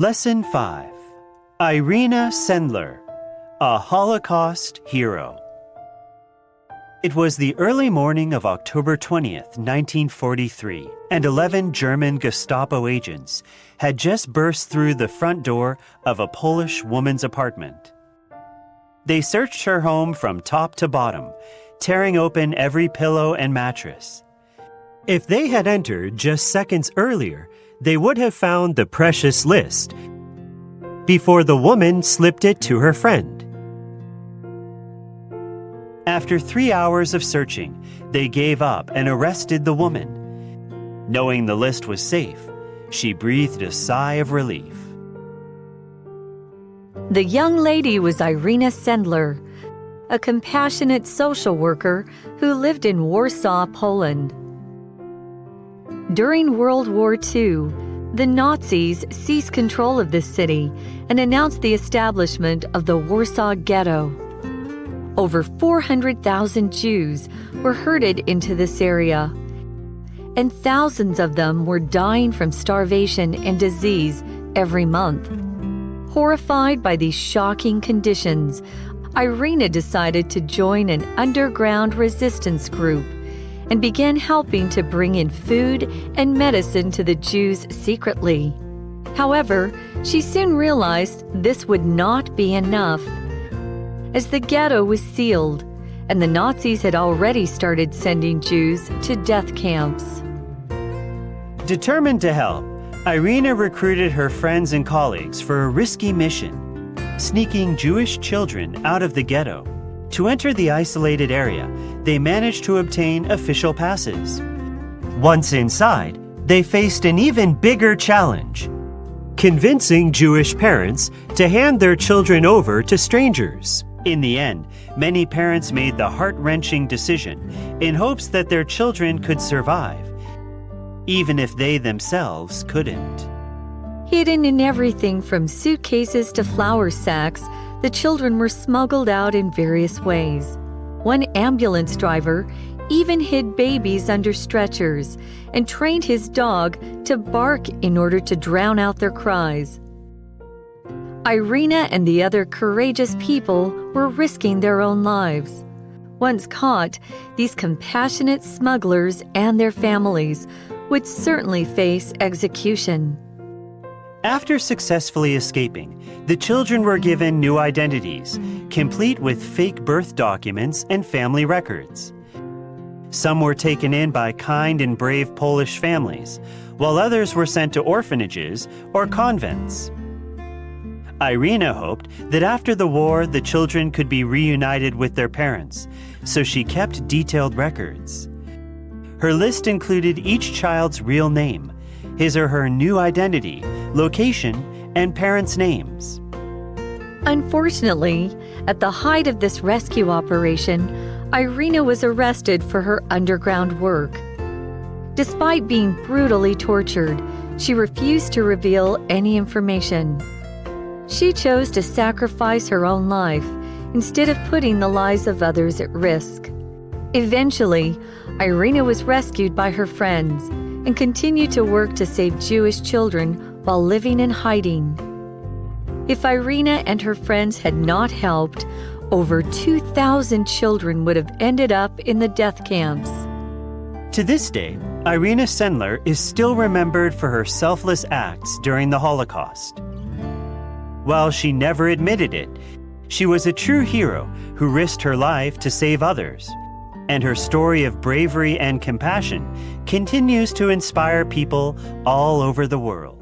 Lesson 5. Irena Sendler, a Holocaust Hero. It was the early morning of October 20th, 1943, and 11 German Gestapo agents had just burst through the front door of a Polish woman's apartment. They searched her home from top to bottom, tearing open every pillow and mattress. If they had entered just seconds earlier, they would have found the precious list before the woman slipped it to her friend. After 3 hours of searching, they gave up and arrested the woman. Knowing the list was safe, she breathed a sigh of relief. The young lady was Irena Sendler, a compassionate social worker who lived in Warsaw, Poland. During World War II, the Nazis seized control of this city and announced the establishment of the Warsaw Ghetto. Over 400,000 Jews were herded into this area, and thousands of them were dying from starvation and disease every month. Horrified by these shocking conditions, Irena decided to join an underground resistance group and began helping to bring in food and medicine to the Jews secretly. However, she soon realized this would not be enough, as the ghetto was sealed and the Nazis had already started sending Jews to death camps. Determined to help, Irena recruited her friends and colleagues for a risky mission, sneaking Jewish children out of the ghetto. To enter the isolated area, they managed to obtain official passes. Once inside, they faced an even bigger challenge: convincing Jewish parents to hand their children over to strangers. In the end, many parents made the heart-wrenching decision in hopes that their children could survive, even if they themselves couldn't. Hidden in everything from suitcases to flour sacks, the children were smuggled out in various ways. One ambulance driver even hid babies under stretchers and trained his dog to bark in order to drown out their cries. Irena and the other courageous people were risking their own lives. Once caught, these compassionate smugglers and their families would certainly face execution. After successfully escaping, the children were given new identities, complete with fake birth documents and family records. Some were taken in by kind and brave Polish families, while others were sent to orphanages or convents. Irena hoped that after the war, the children could be reunited with their parents, so she kept detailed records. Her list included each child's real name, his or her new identity, location, and parents' names. Unfortunately, at the height of this rescue operation, Irena was arrested for her underground work. Despite being brutally tortured, she refused to reveal any information. She chose to sacrifice her own life instead of putting the lives of others at risk. Eventually, Irena was rescued by her friends and continued to work to save Jewish children while living in hiding. If Irena and her friends had not helped, over 2,000 children would have ended up in the death camps. To this day, Irena Sendler is still remembered for her selfless acts during the Holocaust. While she never admitted it, she was a true hero who risked her life to save others. And her story of bravery and compassion continues to inspire people all over the world.